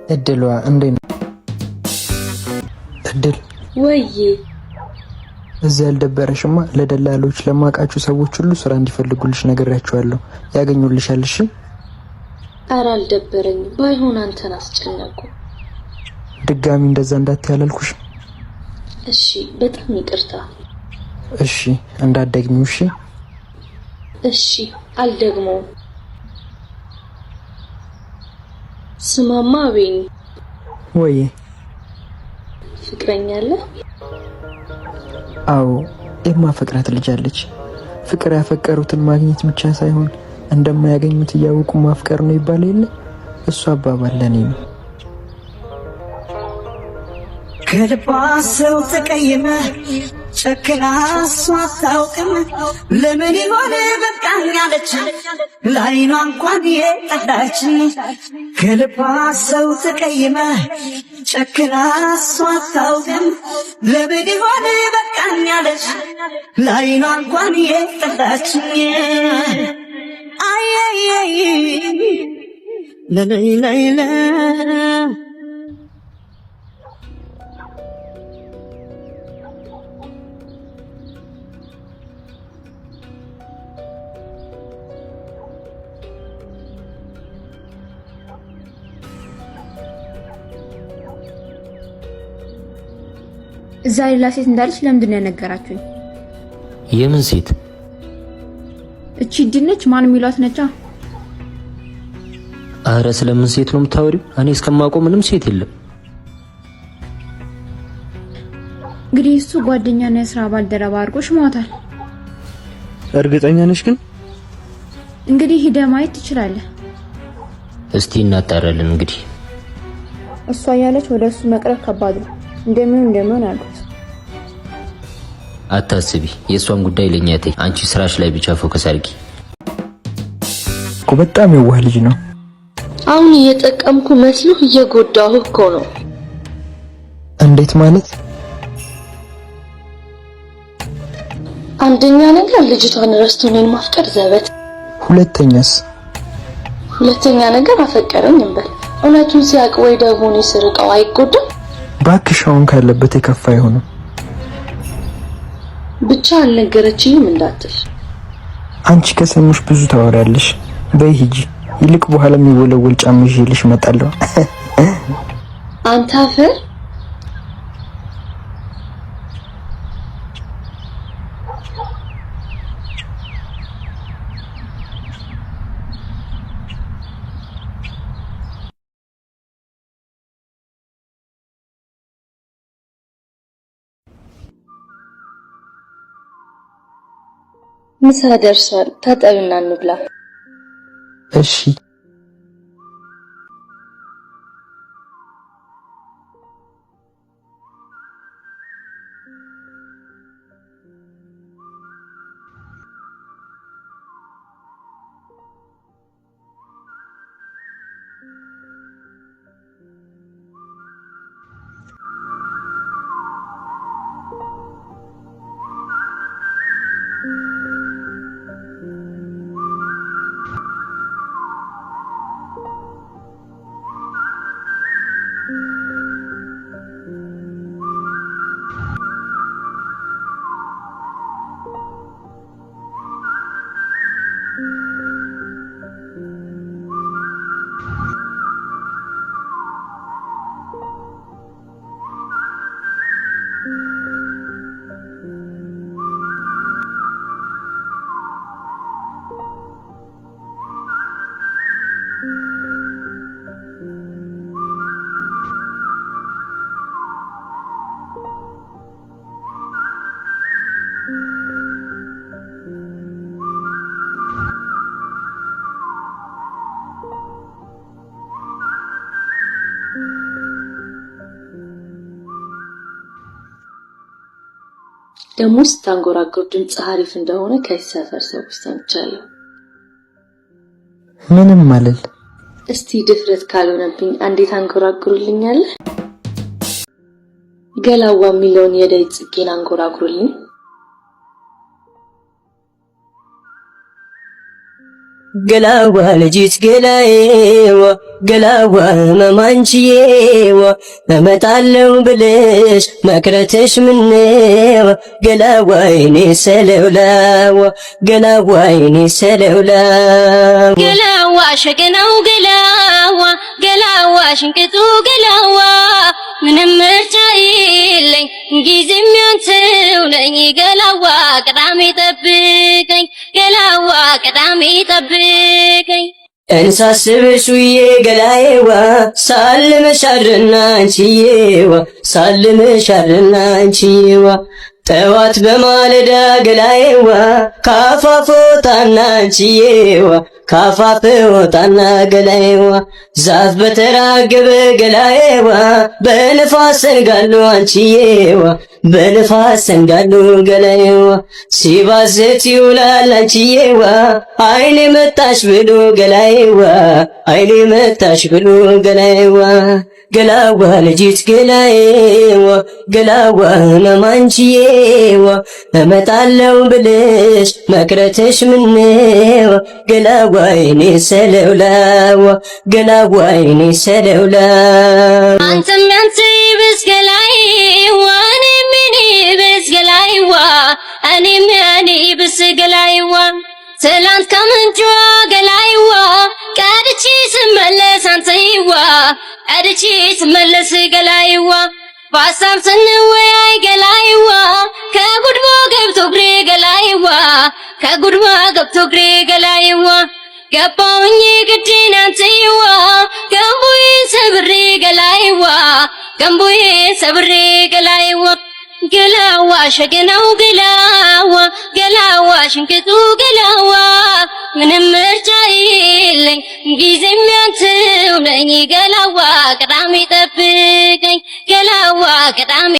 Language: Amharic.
እድሏ እንዴ ነው? እድል ወይ እዚህ ያልደበረሽማ ለደላሎች ለማቃችሁ ሰዎች ሁሉ ስራ እንዲፈልጉልሽ ነገራቸዋለሁ። ያገኙልሻል። እሺ ኧረ አልደበረኝ። ባይሆን አንተን አስጨነቁ። ድጋሚ እንደዛ እንዳትያላልኩሽ። እሺ በጣም ይቅርታ። እሺ እንዳትደግሚው። እሺ እሺ አልደግመውም። ስማማ ቤኒ ወይ ፍቅረኛ አለ? አዎ የማፈቅራት ልጅ አለች። ፍቅር ያፈቀሩትን ማግኘት ብቻ ሳይሆን እንደማያገኙት እያወቁ ማፍቀር ነው ይባል የለ? እሱ አባባል ለኔ ነው። ከልቧ ሰው ተቀየመ ጨክና እሷ አታውቅም። ለምን ይሆን በቃኝ አለች ላይኗ እንኳን የጠላች። ከልቧ ሰው ተቀየመ ጨክና እሷ አታውቅም። ለምን ይሆን በቃኝ አለች ላይኗ እንኳን የጠላች። አይ ለለይለይለ እዛ ሌላ ሴት እንዳለች ለምንድን ነው ያነገራችሁኝ? የምን ሴት? እቺ ድነች ማን የሚሏት ነቻ? አረ ስለምን ሴት ነው የምታወሪው? እኔ እስከማውቀው ምንም ሴት የለም። እንግዲህ እሱ ጓደኛና የስራ ባልደረባ አድርጎሽ ሞታል። እርግጠኛ ነሽ ግን? እንግዲህ ሂደህ ማየት ትችላለህ። እስቲ እናጣራለን። እንግዲህ እሷ ያለች ወደ እሱ መቅረብ ከባድ ነው። እንደምን አልኩት። አታስቢ፣ የሷን ጉዳይ ለኛ ተይ። አንቺ ስራሽ ላይ ብቻ ፎከስ አድርጊ። በጣም የዋህ ልጅ ነው። አሁን እየጠቀምኩ መስሎህ እየጎዳሁ እኮ ነው። እንዴት ማለት? አንደኛ ነገር ልጅቷን ረስቶ እኔን ማፍቀር ዘበት። ሁለተኛ ነገር አፈቀረኝ እንበል። እውነቱን ሲያውቅ ወይ ደግሞ እኔ ስርቀው አይጎዳም? ባክሻውን ካለበት የከፋ ይሆናል። ብቻ አልነገረችኝም እንዳትል። አንቺ ከሰሙሽ ብዙ ታወራለሽ። በይ ሂጂ። ይልቅ በኋላ የሚወለወል ጫማ ይዤልሽ እመጣለሁ። አንተ አፈር። ምሳ ደርሷል። ታጠብና እንብላ። እሺ ደሞ ስታንጎራጉር ድምጽ አሪፍ እንደሆነ ከሰፈር ሰዎች ሰምቻለሁ። ምንም ማለት እስቲ ድፍረት ካልሆነብኝ አንዴት አንጎራጉሩልኛለህ? ገላዋ ሚሊዮን የዳይት ጽጌን አንጎራጉሩልኝ። ገላዋ ልጅት ገላዬዋ ገላዋ መማንችዬዋ እመጣለሁ ብለሽ መቅረትሽ ምነዋ ገላዋ የኔ ሰለውላዋ ገላዋ የኔ ሰለውላዋ ገላዋ ሸገናው ገላዋ ገላዋ ሽንቅጡ ገላዋ ምንም ምርጫ የለኝ ጊዜም ያንተው ነኝ ገላዋ ቅዳሜ ጠብቀኝ ገላዋ ቅዳሜ ጠብቀኝ እንሳስብሽ ውዬ ገላዬዋ ሳልመሻርና አንቺዬዋ ሳልመሻርና አንቺዬዋ ጠዋት በማለዳ ገላዬዋ ካፋፍ ወጣና አንቺዬዋ ካፋፍ ወጣና ገላዬዋ ዛፍ በተራገበ ገላዬዋ በንፋስ ሰንጋሉ አንቺዬዋ በንፋስ ሰንጋሉ ገላዬዋ ሲባዘት ይውላል አንቺዬዋ አይኔ መጣሽ ብሎ ገላዬዋ አይኔ መጣሽ ብሎ ገላዬዋ ገላዋ ልጅት ገላዬዋ ገላዋ ነማንቺዬዋ እመጣለሁ ብለሽ መቅረትሽ ምነዋ ገላዋ የኔ ሰለውላዋ ገላዋ የኔ ሰለውላዋ አንተም ያንተ ይብስ ገላዬዋ እኔም የኔ ይብስ ገላዬዋ እኔም የኔ ይብስ ገላዬዋ ትላንት ከምንጯ ገላዬዋ ቀድቼ ስመለስ አንተዬዋ ቀድቼ ስመለስ ገላዬዋ በሀሳብ ስንወያይ ገላዬዋ ከጉድማ ገብቶ እግሬ ገላዬዋ ከጉድማ ገብቶ እግሬ ገላዬዋ ገባሁኝ ግዴን አንተዬዋ ገንቦዬን ሰብሬ ገላዬዋ ገንቦዬን ሰብሬ ገላዬዋ ገላዋ ሸገናው ገላዋ ገላዋ ሽንቅጡ ገላዋ ምንም ምርጫ የለኝ ጊዜም ያንተው ነኝ ገላዋ ቅዳሜ ጠብቀኝ ገላዋ ቅዳሜ